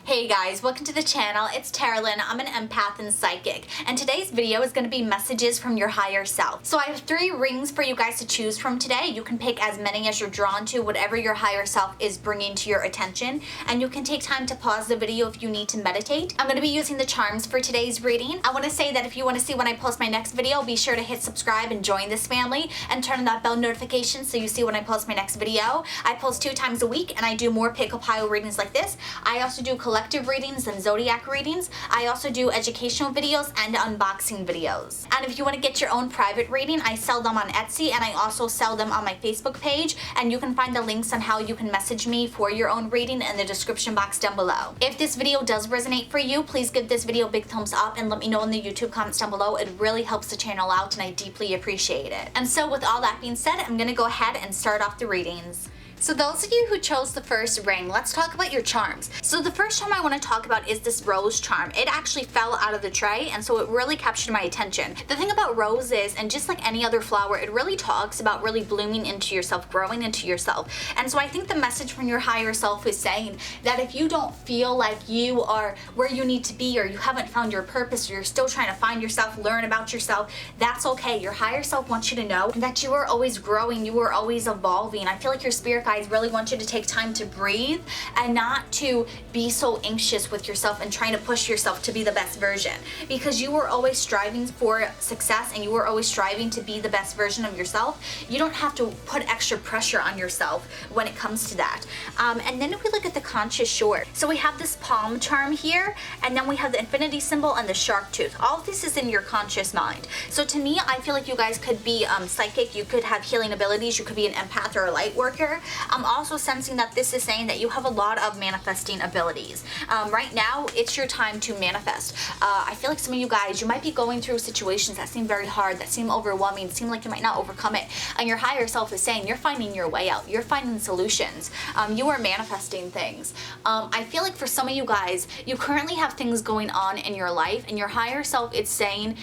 Hey guys, welcome to the channel. It's Carolyn. I'm an empath and psychic, and today's video is going to be messages from your higher self. So I have 3 rings for you guys to choose from today. You can pick as many as you're drawn to, whatever your higher self is bringing to your attention, and you can take time to pause the video if you need to meditate. I'm going to be using the charms for today's reading. I want to say that if you want to see when I post my next video, be sure to hit subscribe and join this family and turn on that bell notification so you see when I post my next video. I post 2 times a week and I do more pickle pile readings like this. I also do collective readings and zodiac readings. I also do educational videos and unboxing videos. And if you want to get your own private reading, I sell them on Etsy and I also sell them on my Facebook page, and you can find the links on how you can message me for your own reading in the description box down below. If this video does resonate for you, please give this video a big thumbs up and let me know in the YouTube comments down below. It really helps the channel out and I deeply appreciate it. And so with all that being said, I'm going to go ahead and start off the readings. So those of you who chose the first ring, let's talk about your charms. So the first charm I want to talk about is this rose charm. It actually fell out of the tray, and so it really captured my attention. The thing about roses, and just like any other flower, it really talks about really blooming into yourself, growing into yourself. And so I think the message from your higher self is saying that if you don't feel like you are where you need to be, or you haven't found your purpose, or you're still trying to find yourself, learn about yourself, that's okay. Your higher self wants you to know that you are always growing, you are always evolving. I feel like your spirit guides really want you to take time to breathe and not to be so anxious with yourself and trying to push yourself to be the best version, because you are always striving for success and you are always striving to be the best version of yourself. You don't have to put extra pressure on yourself when it comes to that. And then if we look at the conscious shore, so we have this palm charm here, and then we have the infinity symbol and the shark tooth. All of this is in your conscious mind. So to me, I feel like you guys could be psychic, you could have healing abilities, you could be an empath or a light worker. I'm also sensing that this is saying that you have a lot of manifesting abilities. Right now, it's your time to manifest. I feel like some of you guys, you might be going through situations that seem very hard, that seem overwhelming, seem like you might not overcome it, and your higher self is saying you're finding your way out, you're finding solutions, you are manifesting things. I feel like for some of you guys, you currently have things going on in your life, and your higher self is saying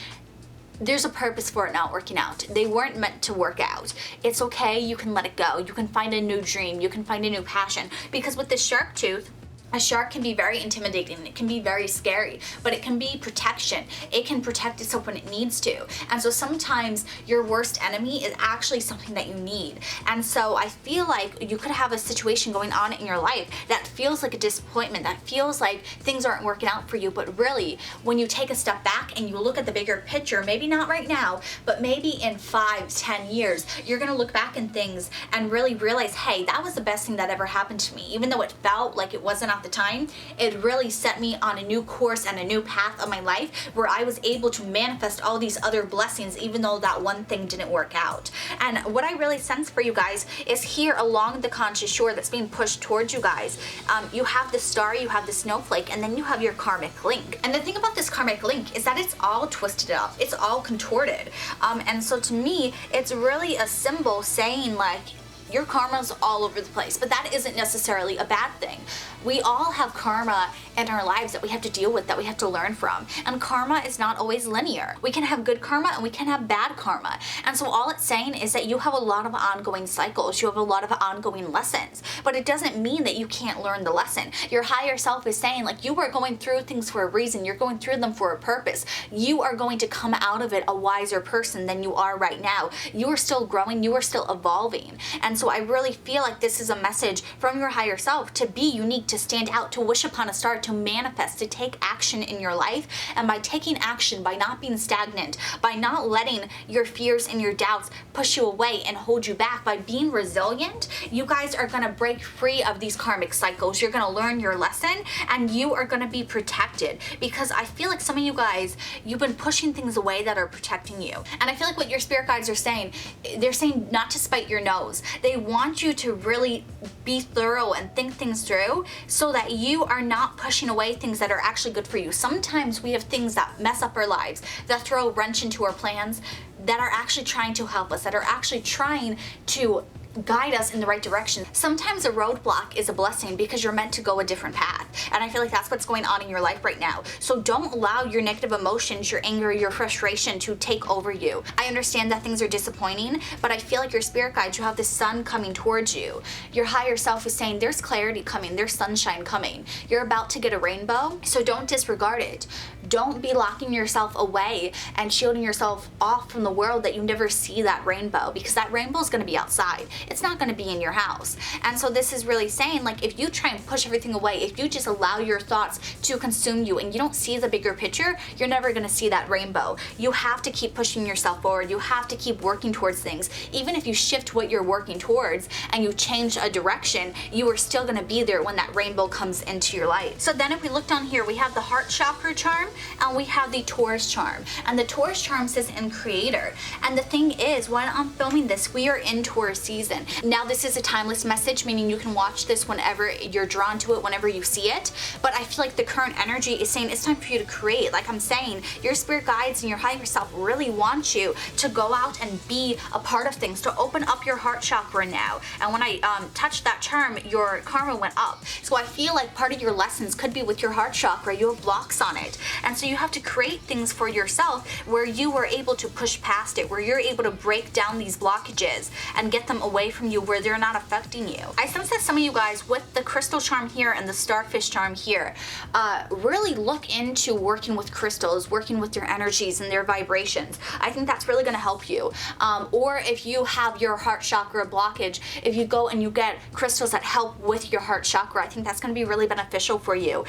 there's a purpose for it not working out. They weren't meant to work out. It's okay, you can let it go. You can find a new dream, you can find a new passion. Because with the shark tooth, a shark can be very intimidating, it can be very scary, but it can be protection. It can protect itself when it needs to. And so sometimes your worst enemy is actually something that you need. And so I feel like you could have a situation going on in your life that feels like a disappointment, that feels like things aren't working out for you, but really, when you take a step back and you look at the bigger picture, maybe not right now, but maybe in 5-10 years, you're gonna look back in things and really realize, hey, that was the best thing that ever happened to me. Even though it felt like it wasn't at the time, it really set me on a new course and a new path of my life where I was able to manifest all these other blessings even though that one thing didn't work out. And what I really sense for you guys is here along the conscious shore that's being pushed towards you guys, you have the star, you have the snowflake, and then you have your karmic link. And the thing about this karmic link is that it's all twisted up, it's all contorted. And so to me, it's really a symbol saying like, your karma's all over the place, but that isn't necessarily a bad thing. We all have karma in our lives that we have to deal with, that we have to learn from. And karma is not always linear. We can have good karma and we can have bad karma. And so all it's saying is that you have a lot of ongoing cycles, you have a lot of ongoing lessons, but it doesn't mean that you can't learn the lesson. Your higher self is saying like, you are going through things for a reason, you're going through them for a purpose. You are going to come out of it a wiser person than you are right now. You are still growing, you are still evolving. And so I really feel like this is a message from your higher self to be unique, to stand out, to wish upon a star, to manifest, to take action in your life. And by taking action, by not being stagnant, by not letting your fears and your doubts push you away and hold you back, by being resilient, you guys are gonna break free of these karmic cycles. You're gonna learn your lesson and you are gonna be protected, because I feel like some of you guys, you've been pushing things away that are protecting you. And I feel like what your spirit guides are saying, they're saying not to spite your nose. They want you to really be thorough and think things through so that you are not pushing away things that are actually good for you. Sometimes we have things that mess up our lives, that throw a wrench into our plans, that are actually trying to help us, that are actually trying to guide us in the right direction. Sometimes a roadblock is a blessing because you're meant to go a different path. And I feel like that's what's going on in your life right now. So don't allow your negative emotions, your anger, your frustration to take over you. I understand that things are disappointing, but I feel like your spirit guides, you have the sun coming towards you. Your higher self is saying there's clarity coming, there's sunshine coming. You're about to get a rainbow, so don't disregard it. Don't be locking yourself away and shielding yourself off from the world that you never see that rainbow, because that rainbow is going to be outside. It's not going to be in your house. And so this is really saying, like, if you try and push everything away, if you just allow your thoughts to consume you and you don't see the bigger picture, you're never going to see that rainbow. You have to keep pushing yourself forward. You have to keep working towards things. Even if you shift what you're working towards and you change a direction, you are still going to be there when that rainbow comes into your life. So then if we look down here, we have the heart chakra charm and we have the Taurus charm. And the Taurus charm says in creator. And the thing is, when I'm filming this, we are in Taurus season. Now this is a timeless message, meaning you can watch this whenever you're drawn to it, whenever you see it. But I feel like the current energy is saying it's time for you to create. Like I'm saying, your spirit guides and your higher self really want you to go out and be a part of things, to open up your heart chakra now. And when I touched that charm, your karma went up. So I feel like part of your lessons could be with your heart chakra. You have blocks on it. And so you have to create things for yourself where you were able to push past it, where you're able to break down these blockages and get them away from you where they're not affecting you. I sense that some of you guys with the crystal charm here and the starfish charm here really look into working with crystals, working with their energies and their vibrations. I think that's really going to help you. Or if you have your heart chakra blockage, if you go and you get crystals that help with your heart chakra, I think that's going to be really beneficial for you,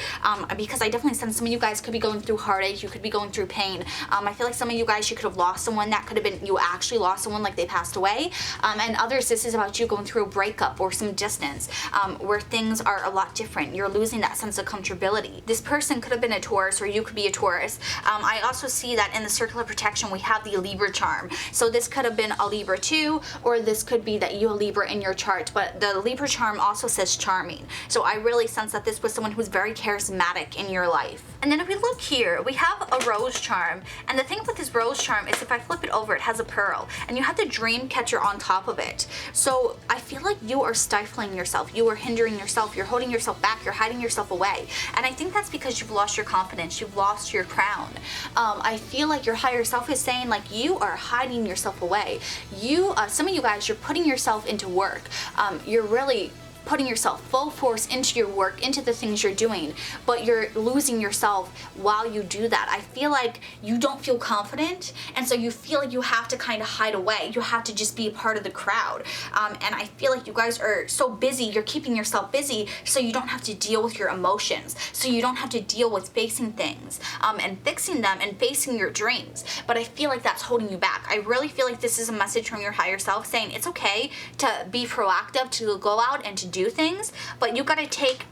because I definitely sense some of you guys could be going through heartache, you could be going through pain. I feel like some of you guys, you could have lost someone. That could have been you actually lost someone, like they passed away. And others, this is about you going through a breakup or some distance, where things are a lot different. You're losing that sense of comfortability. This person could have been a Taurus, or you could be a Taurus. I also see that in the circle of protection we have the Libra charm. So this could have been a Libra too, or this could be that you a Libra in your chart, but the Libra charm also says charming. So I really sense that this was someone who's very charismatic in your life. And then if we look here, we have a rose charm. And the thing with this rose charm is if I flip it over, it has a pearl. And you have the dream catcher on top of it. So I feel like you are stifling yourself. You are hindering yourself. You're holding yourself back. You're hiding yourself away. And I think that's because you've lost your confidence. You've lost your crown. I feel like your higher self is saying, like, you are hiding yourself away. Some of you guys, you're putting yourself into work. You're really putting yourself full force into your work, into the things you're doing, but you're losing yourself while you do that. I feel like you don't feel confident, and so you feel like you have to kind of hide away. You have to just be a part of the crowd. And I feel like you guys are so busy, you're keeping yourself busy so you don't have to deal with your emotions, so you don't have to deal with facing things and fixing them and facing your dreams. But I feel like that's holding you back. I really feel like this is a message from your higher self saying it's okay to be proactive, to go out and to do things, but you gotta take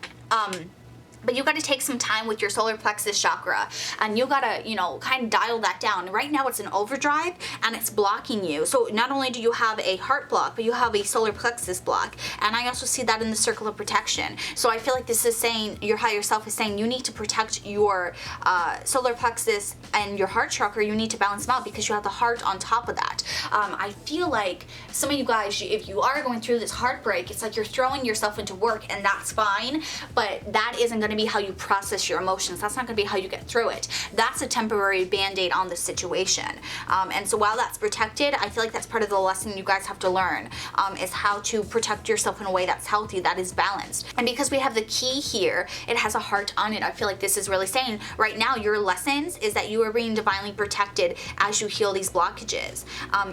some time with your solar plexus chakra, and you gotta, kind of dial that down. Right now it's in overdrive and it's blocking you. So not only do you have a heart block, but you have a solar plexus block. And I also see that in the circle of protection. So I feel like this is saying, your higher self is saying, you need to protect your solar plexus and your heart chakra. You need to balance them out because you have the heart on top of that. I feel like some of you guys, if you are going through this heartbreak, it's like you're throwing yourself into work, and that's fine, but that isn't going to be how you process your emotions. That's not going to be how you get through it. That's a temporary band-aid on the situation. And so while that's protected, I feel like that's part of the lesson you guys have to learn, is how to protect yourself in a way that's healthy, that is balanced. And because we have the key here, it has a heart on it. I feel like this is really saying right now your lessons is that you are being divinely protected as you heal these blockages.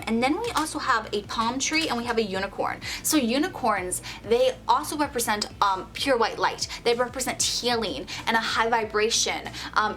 And then we also have a palm tree and we have a unicorn. So unicorns, they also represent pure white light. They represent healing and a high vibration,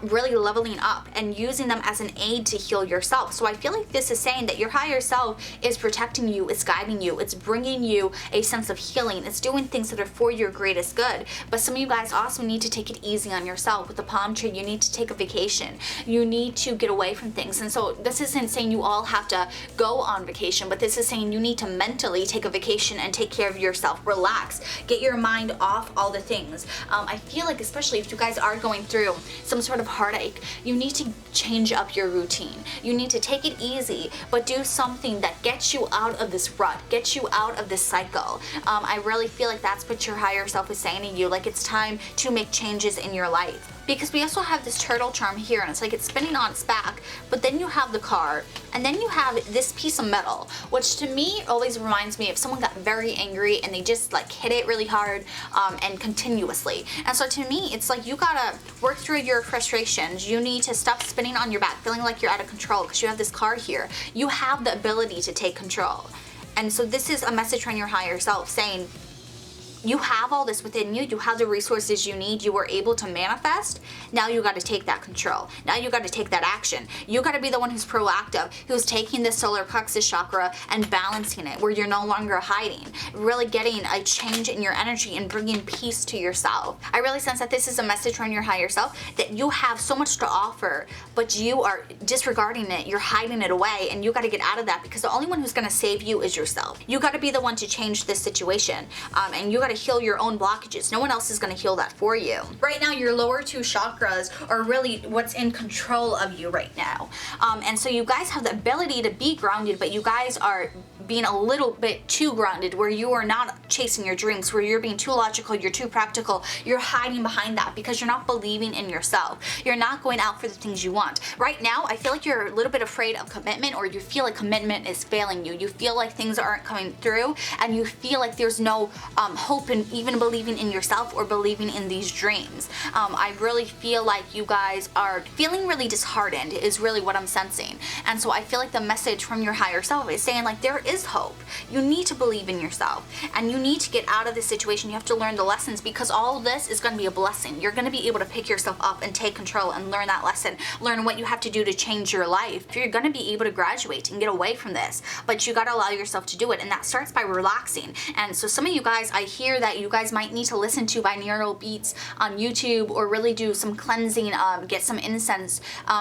really leveling up and using them as an aid to heal yourself. So I feel like this is saying that your higher self is protecting you, it's guiding you, it's bringing you a sense of healing, it's doing things that are for your greatest good. But some of you guys also need to take it easy on yourself. With the palm tree, you need to take a vacation. You need to get away from things. And so this isn't saying you all have to go on vacation, but this is saying you need to mentally take a vacation and take care of yourself. Relax. Get your mind off all the things. I feel like especially if you guys are going through some sort of heartache, you need to change up your routine. You need to take it easy, but do something that gets you out of this rut, gets you out of this cycle. I really feel like that's what your higher self is saying to you, like it's time to make changes in your life. Because we also have this turtle charm here, and it's like it's spinning on its back, but then you have the car, and then you have this piece of metal, which to me always reminds me of someone got very angry and they just like hit it really hard and continuously. And so to me, it's like you gotta work through your frustrations. You need to stop spinning on your back, feeling like you're out of control because you have this car here. You have the ability to take control. And so this is a message from your higher self saying, you have all this within you, you have the resources you need, you were able to manifest, now you gotta take that control. Now you gotta take that action. You gotta be the one who's proactive, who's taking the solar plexus chakra and balancing it, where you're no longer hiding, really getting a change in your energy and bringing peace to yourself. I really sense that this is a message from your higher self, that you have so much to offer, but you are disregarding it, you're hiding it away, and you gotta get out of that, because the only one who's gonna save you is yourself. You gotta be the one to change this situation, and you gotta heal your own blockages. No one else is going to heal that for you. Right now, your lower two chakras are really what's in control of you right now. And so you guys have the ability to be grounded, but you guys are being a little bit too grounded, where you are not chasing your dreams, where you're being too logical, you're too practical, you're hiding behind that because you're not believing in yourself. You're not going out for the things you want. Right now, I feel like you're a little bit afraid of commitment, or you feel like commitment is failing you. You feel like things aren't coming through, and you feel like there's no hope in even believing in yourself or believing in these dreams. I really feel like you guys are feeling really disheartened is really what I'm sensing. And so I feel like the message from your higher self is saying, like, there is hope. You need to believe in yourself, and you need to get out of this situation. You have to learn the lessons, because all of this is going to be a blessing. You're going to be able to pick yourself up and take control and learn that lesson, learn what you have to do to change your life. You're going to be able to graduate and get away from this, but you got to allow yourself to do it, and that starts by relaxing. And so some of you guys, I hear that you guys might need to listen to binaural beats on YouTube, or really do some cleansing, get some incense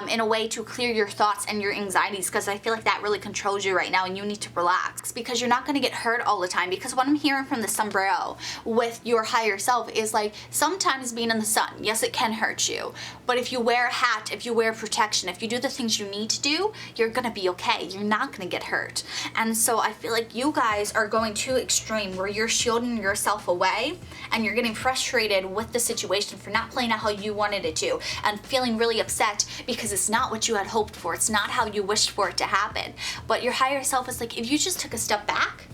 in a way to clear your thoughts and your anxieties, because I feel like that really controls you right now, and you need to relax, because you're not going to get hurt all the time. Because what I'm hearing from the sombrero with your higher self is like, sometimes being in the sun, yes, it can hurt you, but if you wear a hat, if you wear protection, if you do the things you need to do, you're going to be okay. You're not going to get hurt. And so I feel like you guys are going too extreme, where you're shielding yourself away and you're getting frustrated with the situation for not playing out how you wanted it to, and feeling really upset because it's not what you had hoped for. It's not how you wished for it to happen. But your higher self is like, if you just took a step back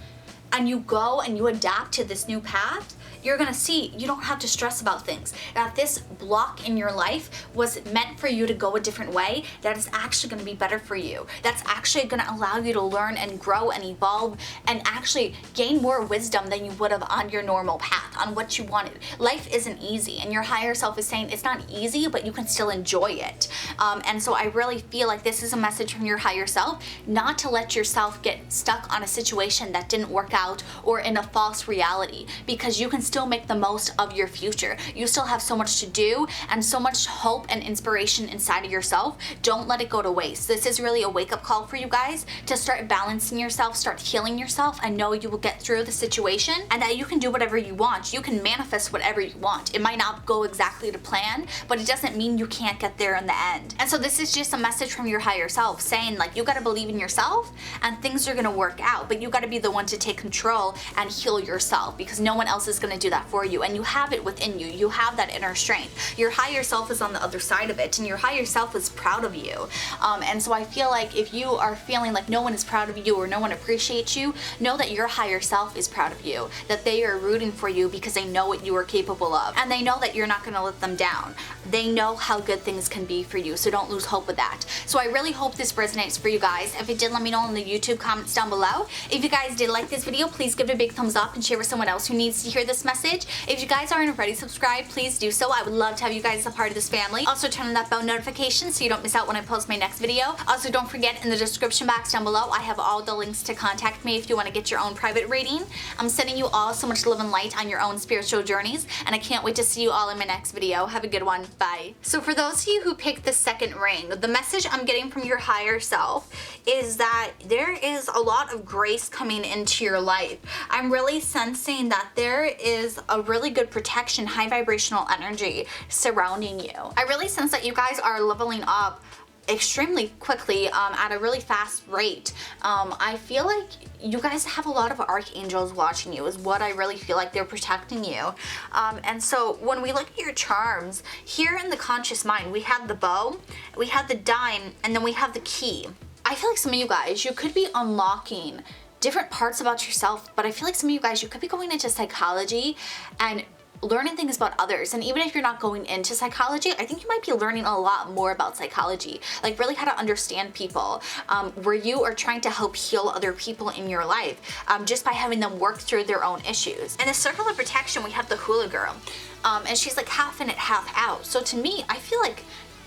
and you go and you adapt to this new path, you're gonna see you don't have to stress about things. That this block in your life was meant for you to go a different way, that is actually gonna be better for you. That's actually gonna allow you to learn and grow and evolve and actually gain more wisdom than you would have on your normal path, on what you wanted. Life isn't easy, and your higher self is saying it's not easy, but you can still enjoy it. And so I really feel like this is a message from your higher self, not to let yourself get stuck on a situation that didn't work out, or in a false reality, because you can still make the most of your future. You still have so much to do and so much hope and inspiration inside of yourself. Don't let it go to waste. This is really a wake-up call for you guys to start balancing yourself, start healing yourself, and know you will get through the situation, and that you can do whatever you want. You can manifest whatever you want. It might not go exactly to plan, but it doesn't mean you can't get there in the end. And so this is just a message from your higher self saying, like, you got to believe in yourself and things are going to work out, but you got to be the one to take control and heal yourself, because no one else is going to do that for you, and you have it within you. You have that inner strength. Your higher self is on the other side of it, and your higher self is proud of you. And so I feel like if you are feeling like no one is proud of you or no one appreciates you, know that your higher self is proud of you, that they are rooting for you because they know what you are capable of, and they know that you're not going to let them down. They know how good things can be for you, so don't lose hope with that. So I really hope this resonates for you guys. If it did, let me know in the YouTube comments down below. If you guys did like this video, please give it a big thumbs up and share with someone else who needs to hear this message. If you guys aren't already subscribed, please do so. I would love to have you guys as a part of this family. Also, turn on that bell notification so you don't miss out when I post my next video. Also, don't forget, in the description box down below, I have all the links to contact me if you want to get your own private reading. I'm sending you all so much love and light on your own own spiritual journeys, and I can't wait to see you all in my next video. Have a good one. Bye. So for those of you who picked the second ring, the message I'm getting from your higher self is that there is a lot of grace coming into your life. I'm really sensing that there is a really good protection, high vibrational energy surrounding you. I really sense that you guys are leveling up extremely quickly at a really fast rate. I feel like you guys have a lot of archangels watching you is what I really feel like they're protecting you. And so when we look at your charms, here in the conscious mind, we have the bow, we have the dime, and then we have the key. I feel like some of you guys, you could be unlocking different parts about yourself, but I feel like some of you guys, you could be going into psychology and learning things about others. And even if you're not going into psychology, I think you might be learning a lot more about psychology, like really how to understand people, where you are trying to help heal other people in your life, just by having them work through their own issues. In the circle of protection, we have the hula girl, and she's like half in it, half out. So to me, I feel like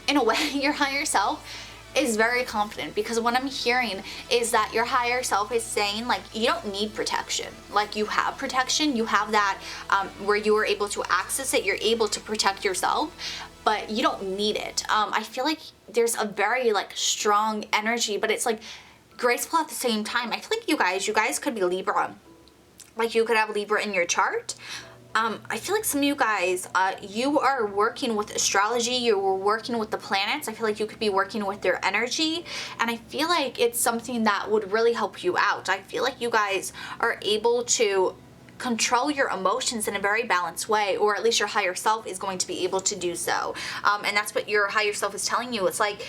in a way your higher self is very confident, because what I'm hearing is that your higher self is saying like you don't need protection. Like you have protection, you have that where you are able to access it, you're able to protect yourself, but you don't need it. I feel like there's a very like strong energy, but it's like graceful at the same time. I feel like you guys could be Libra. Like you could have Libra in your chart. I feel like some of you guys, you are working with astrology, you're working with the planets. I feel like you could be working with their energy, and I feel like it's something that would really help you out. I feel like you guys are able to control your emotions in a very balanced way, or at least your higher self is going to be able to do so. And that's what your higher self is telling you. It's like,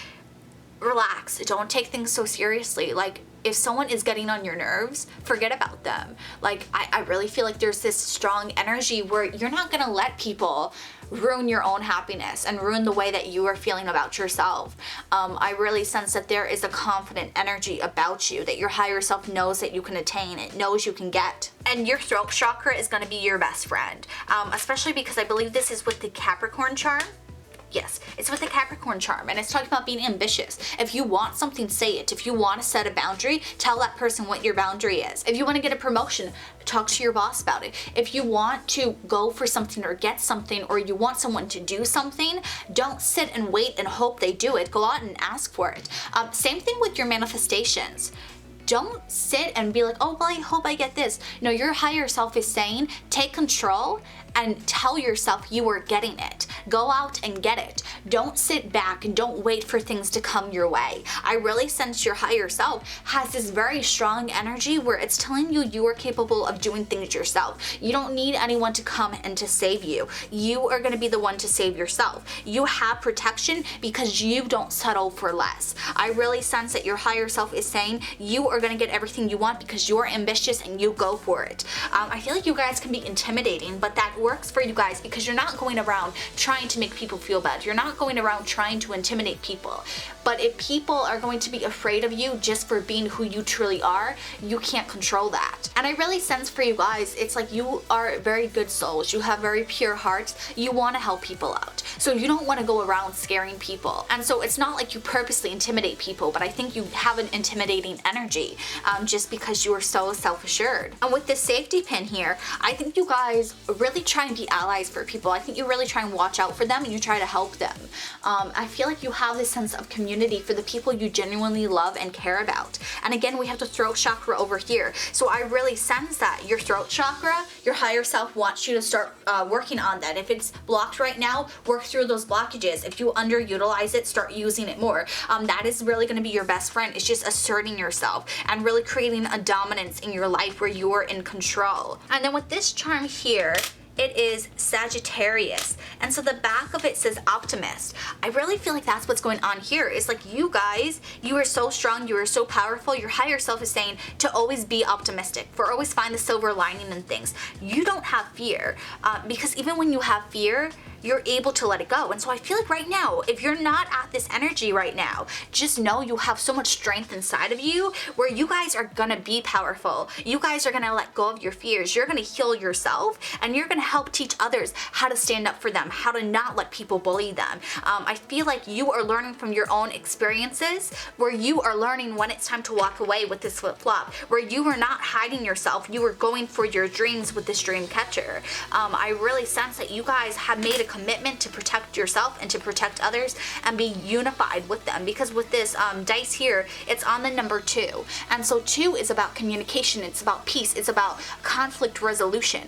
relax, don't take things so seriously. Like, if someone is getting on your nerves, forget about them. Like, I really feel like there's this strong energy where you're not gonna let people ruin your own happiness and ruin the way that you are feeling about yourself. I really sense that there is a confident energy about you that your higher self knows that you can attain, it knows you can get. And your throat chakra is gonna be your best friend, especially because I believe this is with the Capricorn charm. Yes, it's with the Capricorn charm, and it's talking about being ambitious. If you want something, say it. If you want to set a boundary, tell that person what your boundary is. If you want to get a promotion, talk to your boss about it. If you want to go for something or get something, or you want someone to do something, don't sit and wait and hope they do it. Go out and ask for it. Same thing with your manifestations. Don't sit and be like, oh, well, I hope I get this. No, your higher self is saying, take control and tell yourself you are getting it. Go out and get it. Don't sit back and don't wait for things to come your way. I really sense your higher self has this very strong energy where it's telling you you are capable of doing things yourself. You don't need anyone to come and to save you. You are gonna be the one to save yourself. You have protection because you don't settle for less. I really sense that your higher self is saying you are gonna get everything you want because you're ambitious and you go for it. I feel like you guys can be intimidating, but that works for you guys because you're not going around trying to make people feel bad. You're not going around trying to intimidate people. But if people are going to be afraid of you just for being who you truly are, you can't control that. And I really sense for you guys, it's like you are very good souls. You have very pure hearts. You want to help people out. So you don't want to go around scaring people. And so it's not like you purposely intimidate people, but I think you have an intimidating energy just because you are so self-assured. And with this safety pin here, I think you guys really try and be allies for people. I think you really try and watch out for them and you try to help them. I feel like you have this sense of community for the people you genuinely love and care about. And again, we have the throat chakra over here. So I really sense that your throat chakra, your higher self wants you to start working on that. If it's blocked right now, work through those blockages. If you underutilize it, start using it more. That is really going to be your best friend. It's just asserting yourself and really creating a dominance in your life where you are in control. And then with this charm here, it is Sagittarius. And so the back of it says optimist. I really feel like that's what's going on here. It's like you guys, you are so strong, you are so powerful. Your higher self is saying to always be optimistic, for always find the silver lining in things. You don't have fear because even when you have fear, you're able to let it go. And so I feel like right now, if you're not at this energy right now, just know you have so much strength inside of you where you guys are gonna be powerful. You guys are gonna let go of your fears. You're gonna heal yourself and you're gonna help teach others how to stand up for them, how to not let people bully them. I feel like you are learning from your own experiences, where you are learning when it's time to walk away with this flip-flop, where you are not hiding yourself, you are going for your dreams with this dream catcher. I really sense that you guys have made a commitment to protect yourself and to protect others and be unified with them, because with this dice here, it's on the number 2. And so 2 is about communication, it's about peace, it's about conflict resolution.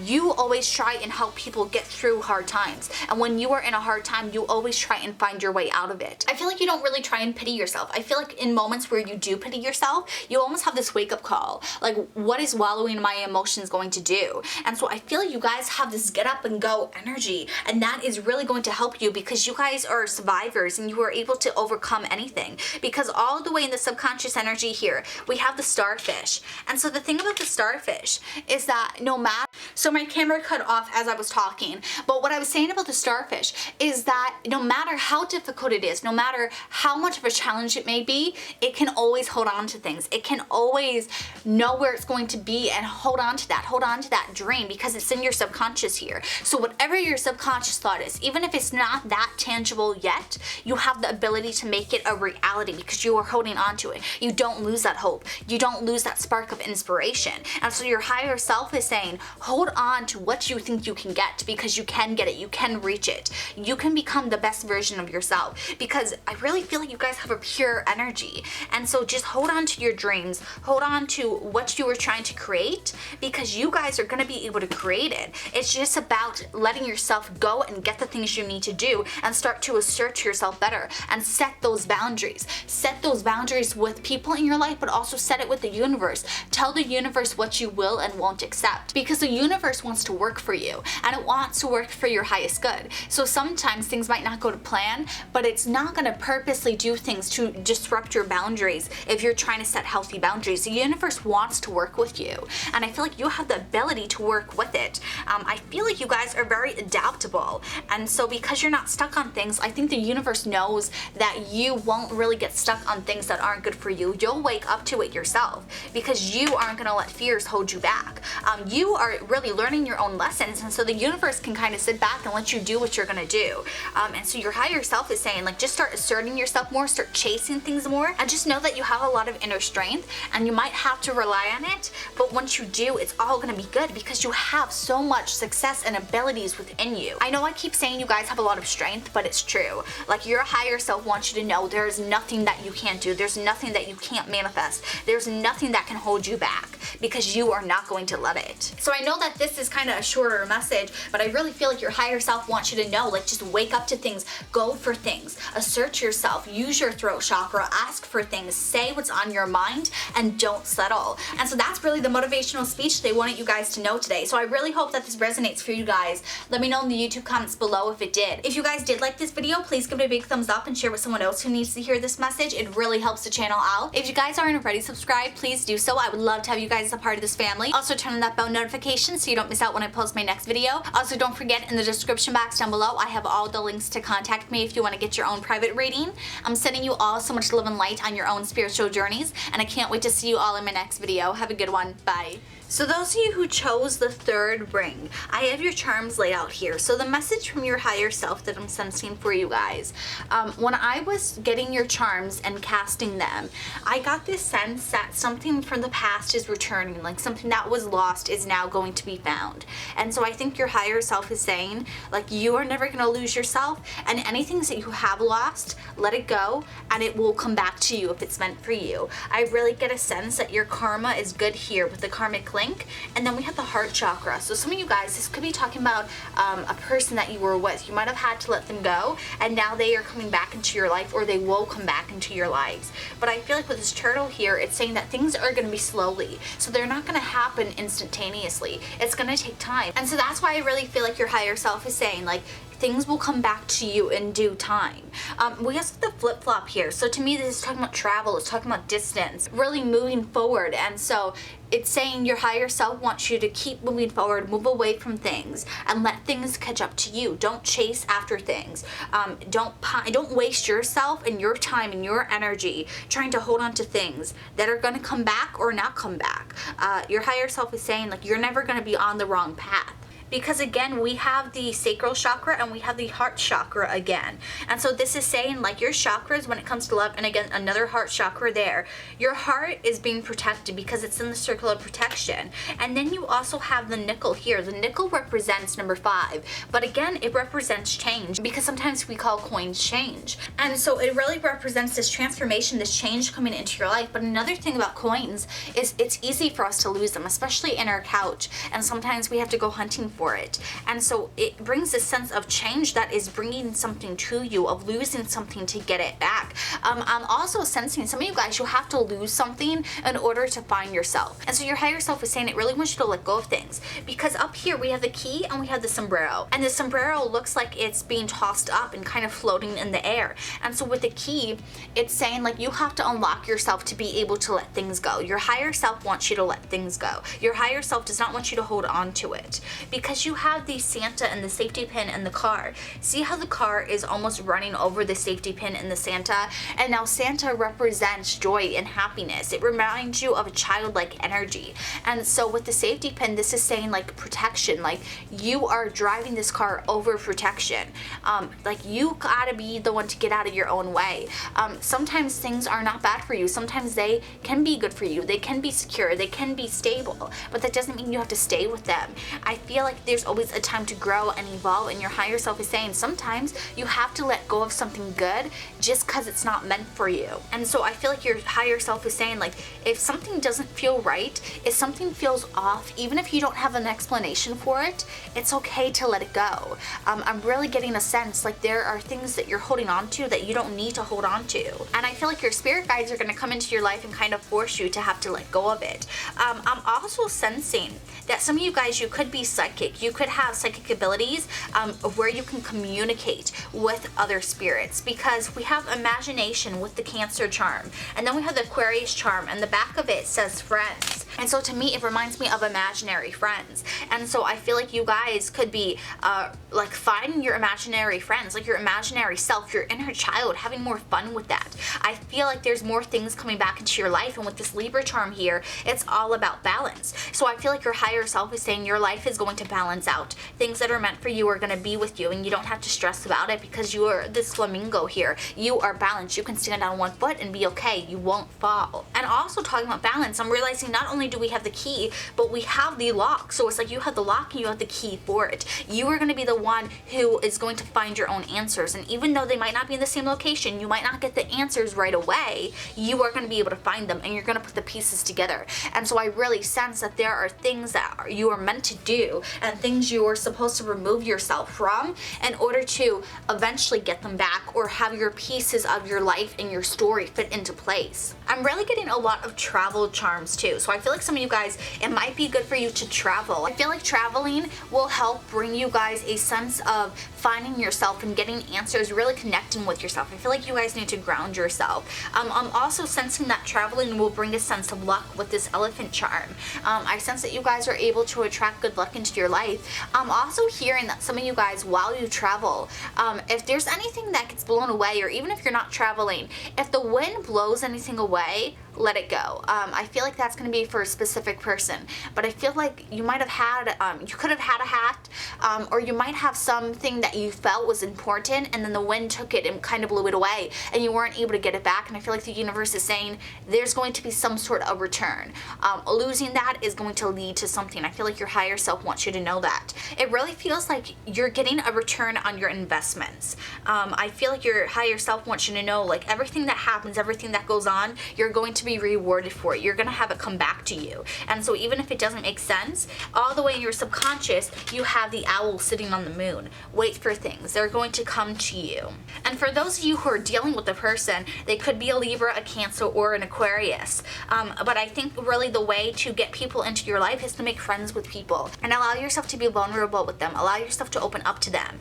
You always try and help people get through hard times. And when you are in a hard time, you always try and find your way out of it. I feel like you don't really try and pity yourself. I feel like in moments where you do pity yourself, you almost have this wake-up call. Like, what is wallowing my emotions going to do? And so I feel like you guys have this get up and go energy. And that is really going to help you, because you guys are survivors and you are able to overcome anything. Because all the way in the subconscious energy here, we have the starfish. And so the thing about the starfish is that no matter... So my camera cut off as I was talking, but what I was saying about the starfish is that no matter how difficult it is, no matter how much of a challenge it may be, it can always hold on to things. It can always know where it's going to be and hold on to that dream, because it's in your subconscious here. So whatever your subconscious thought is, even if it's not that tangible yet, you have the ability to make it a reality because you are holding on to it. You don't lose that hope. You don't lose that spark of inspiration. And so your higher self is saying, hold on to what you think you can get, because you can get it, you can reach it, you can become the best version of yourself, because I really feel like you guys have a pure energy. And so just hold on to your dreams, hold on to what you were trying to create, because you guys are going to be able to create it. It's just about letting yourself go and get the things you need to do and start to assert yourself better and set those boundaries. Set those boundaries with people in your life, but also set it with the universe. Tell the universe what you will and won't accept, because the universe wants to work for you and it wants to work for your highest good. So sometimes things might not go to plan, but it's not going to purposely do things to disrupt your boundaries if you're trying to set healthy boundaries. The universe wants to work with you, and I feel like you have the ability to work with it. I feel like you guys are very adaptable, and so because you're not stuck on things, I think the universe knows that you won't really get stuck on things that aren't good for you. You'll wake up to it yourself, because you aren't going to let fears hold you back. You are really learning your own lessons, and so the universe can kind of sit back and let you do what you're gonna do. And so your higher self is saying, like, just start asserting yourself more, start chasing things more, and just know that you have a lot of inner strength and you might have to rely on it, but once you do, it's all gonna be good, because you have so much success and abilities within you. I know I keep saying you guys have a lot of strength, but it's true. Like, your higher self wants you to know there's nothing that you can't do, there's nothing that you can't manifest, there's nothing that can hold you back, because you are not going to let it. So I know that this is kind of a shorter message, but I really feel like your higher self wants you to know, like, just wake up to things, go for things, assert yourself, use your throat chakra, ask for things, say what's on your mind, and don't settle. And so that's really the motivational speech they wanted you guys to know today. So I really hope that this resonates for you guys. Let me know in the YouTube comments below if it did. If you guys did like this video, please give it a big thumbs up and share with someone else who needs to hear this message. It really helps the channel out. If you guys aren't already subscribed, please do so. I would love to have you guys as a part of this family. Also turn on that bell notification so you don't miss out when I post my next video. Also, don't forget, in the description box down below, I have all the links to contact me if you want to get your own private reading. I'm sending you all so much love and light on your own spiritual journeys, and I can't wait to see you all in my next video. Have a good one. Bye. So those of you who chose the 3rd ring, I have your charms laid out here. So the message from your higher self that I'm sensing for you guys, when I was getting your charms and casting them, I got this sense that something from the past is returning, like something that was lost is now going to be found. And so I think your higher self is saying, like, you are never going to lose yourself, and anything that you have lost, let it go, and it will come back to you if it's meant for you. I really get a sense that your karma is good here with the karmic link. And then we have the heart chakra. So some of you guys, this could be talking about a person that you were with. You might have had to let them go, and now they are coming back into your life, or they will come back into your lives. But I feel like with this turtle here, it's saying that things are going to be slowly. So they're not going to happen instantaneously. It's going to take time. And so that's why I really feel like your higher self is saying, like, things will come back to you in due time. We also have the flip-flop here. So to me, this is talking about travel. It's talking about distance, really moving forward. And so it's saying your higher self wants you to keep moving forward, move away from things, and let things catch up to you. Don't chase after things. Don't waste yourself and your time and your energy trying to hold on to things that are going to come back or not come back. Your higher self is saying, like, you're never going to be on the wrong path. because again, we have the sacral chakra and we have the heart chakra again. And so this is saying like your chakras when it comes to love, and again, another heart chakra there, your heart is being protected because it's in the circle of protection. And then you also have the nickel here. The nickel represents number 5, but again, it represents change, because sometimes we call coins change. And so it really represents this transformation, this change coming into your life. But another thing about coins is it's easy for us to lose them, especially in our couch, and sometimes we have to go hunting for it. And so it brings a sense of change that is bringing something to you, of losing something to get it back. I'm also sensing some of you guys, you'll have to lose something in order to find yourself. And so your higher self is saying it really wants you to let go of things, because up here we have the key and we have the sombrero, and the sombrero looks like it's being tossed up and kind of floating in the air. And so with the key, it's saying like you have to unlock yourself to be able to let things go. Your higher self wants you to let things go. Your higher self does not want you to hold on to it, because you have the Santa and the safety pin and the car. See how the car is almost running over the safety pin and the Santa? And now Santa represents joy and happiness. It reminds you of a childlike energy. And so with the safety pin, this is saying like protection, like you are driving this car over protection. Like you gotta be the one to get out of your own way. Sometimes things are not bad for you. Sometimes they can be good for you. They can be secure. They can be stable, but that doesn't mean you have to stay with them. I feel like there's always a time to grow and evolve, and your higher self is saying sometimes you have to let go of something good just because it's not meant for you. And so I feel like your higher self is saying like if something doesn't feel right, if something feels off, even if you don't have an explanation for it, it's okay to let it go. I'm really getting a sense like there are things that you're holding on to that you don't need to hold on to. And I feel like your spirit guides are going to come into your life and kind of force you to have to let go of it. I'm also sensing that some of you guys, you could be psychic. You could have psychic abilities where you can communicate with other spirits, because we have imagination with the Cancer charm, and then we have the Aquarius charm, and the back of it says friends. And so to me, it reminds me of imaginary friends. And so I feel like you guys could be like finding your imaginary friends, like your imaginary self, your inner child, having more fun with that. I feel like there's more things coming back into your life. And with this Libra charm here, it's all about balance. So I feel like your higher self is saying your life is going to balance out. Things that are meant for you are going to be with you, and you don't have to stress about it because you are this flamingo here. You are balanced. You can stand on one foot and be okay. You won't fall. And also talking about balance, I'm realizing not only do we have the key, but we have the lock. So it's like you have the lock and you have the key for it. You are going to be the one who is going to find your own answers. And even though they might not be in the same location, you might not get the answers right away, you are going to be able to find them, and you're going to put the pieces together. And so I really sense that there are things that you are meant to do and things you are supposed to remove yourself from in order to eventually get them back, or have your pieces of your life and your story fit into place. I'm really getting a lot of travel charms too. So I feel like some of you guys, it might be good for you to travel. I feel like traveling will help bring you guys a sense of finding yourself and getting answers, really connecting with yourself. I feel like you guys need to ground yourself. I'm also sensing that traveling will bring a sense of luck with this elephant charm. I sense that you guys are able to attract good luck into your life. I'm also hearing that some of you guys, while you travel, if there's anything that gets blown away, or even if you're not traveling, if the wind blows anything away, let it go. I feel like that's going to be for a specific person, but I feel like you might have had, you could have had a hat, or you might have something that you felt was important, and then the wind took it and kind of blew it away, and you weren't able to get it back. And I feel like the universe is saying there's going to be some sort of return. Losing that is going to lead to something. I feel like your higher self wants you to know that. It really feels like you're getting a return on your investments. I feel like your higher self wants you to know, like, everything that happens, everything that goes on, you're going to be rewarded for it. You're going to have it come back to you. And so even if it doesn't make sense, all the way in your subconscious, you have the owl sitting on the moon. Wait for things. They're going to come to you. And for those of you who are dealing with a person, they could be a Libra, a Cancer, or an Aquarius. But I think really the way to get people into your life is to make friends with people and allow yourself to be vulnerable with them. Allow yourself to open up to them.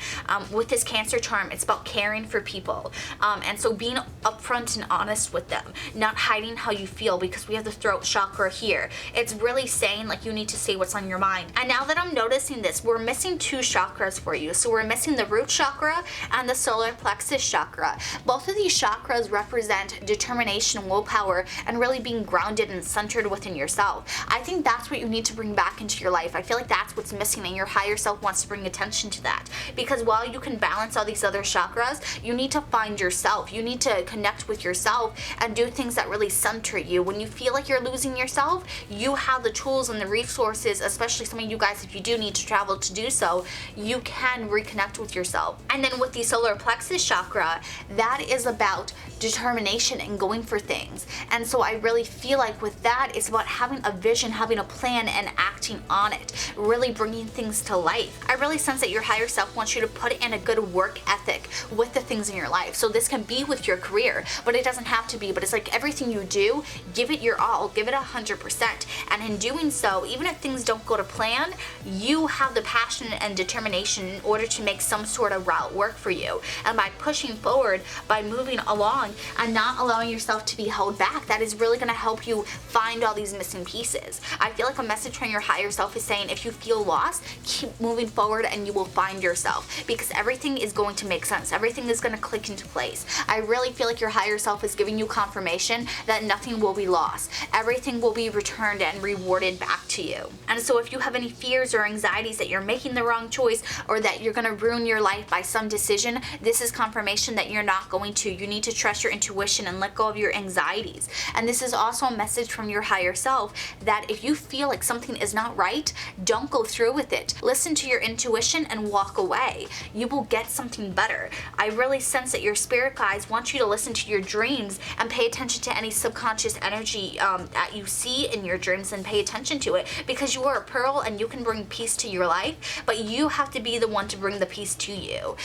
With this Cancer charm, it's about caring for people. And so being upfront and honest with them, not hiding how you feel, because we have the throat chakra here. It's really saying like you need to say what's on your mind. And now that I'm noticing this, we're missing 2 chakras for you. So we're missing the root chakra and the solar plexus chakra. Both of these chakras represent determination, willpower, and really being grounded and centered within yourself. I think that's what you need to bring back into your life. I feel like that's what's missing, and your higher self wants to bring attention to that. Because while you can balance all these other chakras, you need to find yourself. You need to connect with yourself and do things that really center you. When you feel like you're losing yourself, you have the tools and the resources, especially some of you guys, if you do need to travel to do so, you can reconnect with yourself. And then with the solar plexus chakra, that is about determination and going for things. And so I really feel like with that, it's about having a vision, having a plan, and acting on it, really bringing things to life. I really sense that your higher self wants you to put in a good work ethic with the things in your life. So this can be with your career, but it doesn't have to be. But it's like everything you do, give it your all, give it 100%. And in doing so, even if things don't go to plan, you have the passion and determination in order to make some sort of route work for you. And by pushing forward, by moving along and not allowing yourself to be held back, that is really going to help you find all these missing pieces. I feel like a message from your higher self is saying, if you feel lost, keep moving forward and you will find yourself, because everything is going to make sense. Everything is going to click into place. I really feel like your higher self is giving you confirmation that nothing will be lost. Everything will be returned and rewarded back to you. And so if you have any fears or anxieties that you're making the wrong choice, or that you're going to ruin your life by some decision, this is confirmation that you're not going to. You need to trust your intuition and let go of your anxieties. And this is also a message from your higher self that if you feel like something is not right, don't go through with it. Listen to your intuition and walk away. You will get something better. I really sense that your spirit guides want you to listen to your dreams and pay attention to any subconscious energy that you see in your dreams, and pay attention to it, because you are a pearl and you can bring peace to your life, but you have to be the one to bring the peace to you.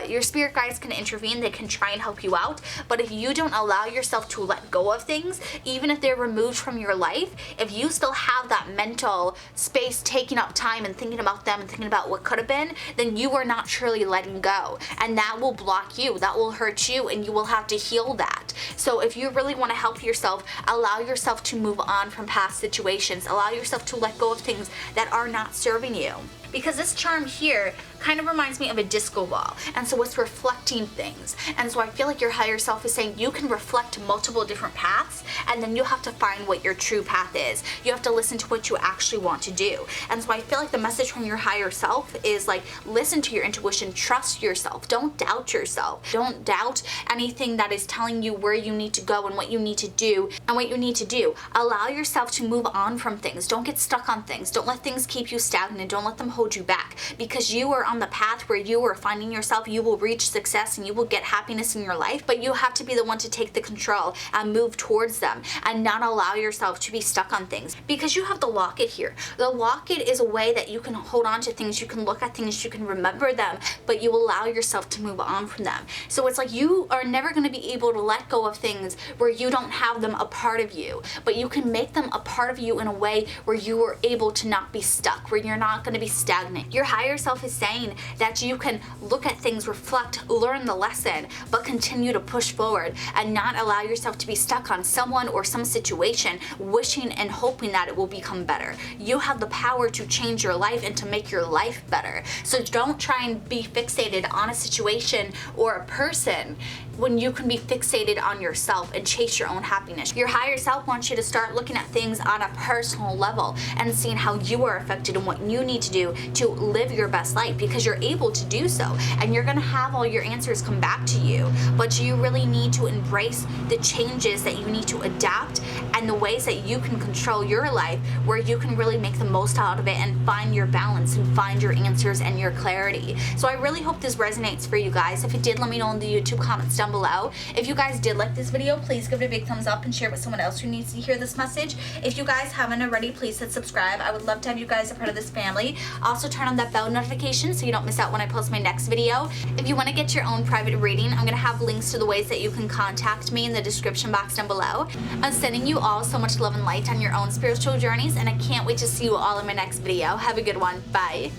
Your spirit guides can intervene, they can try and help you out, but if you don't allow yourself to let go of things, even if they're removed from your life, if you still have that mental space taking up time and thinking about them and thinking about what could have been, then you are not truly letting go, and that will block you, that will hurt you, and you will have to heal that. So if you really want to help yourself, allow yourself to move on from past situations, allow yourself to let go of things that are not serving you. Because this charm here kind of reminds me of a disco ball, and so it's reflecting things. And so I feel like your higher self is saying you can reflect multiple different paths, and then you have to find what your true path is. You have to listen to what you actually want to do. And so I feel like the message from your higher self is like, listen to your intuition, trust yourself, don't doubt yourself, don't doubt anything that is telling you where you need to go and what you need to do and what you need to do. Allow yourself to move on from things. Don't get stuck on things. Don't let things keep you stagnant. Don't let them hold you back, because you are on the path where you are finding yourself. You will reach success and you will get happiness in your life, but you have to be the one to take the control and move towards them, and not allow yourself to be stuck on things, because you have the locket here. The locket is a way that you can hold on to things, you can look at things, you can remember them, but you allow yourself to move on from them. So it's like you are never going to be able to let go of things where you don't have them a part of you, but you can make them a part of you in a way where you are able to not be stuck, where you're not going to be stagnant. Your higher self is saying that you can look at things, reflect, learn the lesson, but continue to push forward and not allow yourself to be stuck on someone or some situation, wishing and hoping that it will become better. You have the power to change your life and to make your life better. So don't try and be fixated on a situation or a person when you can be fixated on yourself and chase your own happiness. Your higher self wants you to start looking at things on a personal level and seeing how you are affected and what you need to do to live your best life, because you're able to do so, and you're gonna have all your answers come back to you, but you really need to embrace the changes that you need to adapt and the ways that you can control your life, where you can really make the most out of it and find your balance and find your answers and your clarity. So I really hope this resonates for you guys. If it did, let me know in the YouTube comments down below. If you guys did like this video, please give it a big thumbs up and share it with someone else who needs to hear this message. If you guys haven't already, please hit subscribe. I would love to have you guys a part of this family. Also turn on that bell notification so you don't miss out when I post my next video. If you want to get your own private reading, I'm going to have links to the ways that you can contact me in the description box down below. I'm sending you all so much love and light on your own spiritual journeys, and I can't wait to see you all in my next video. Have a good one. Bye.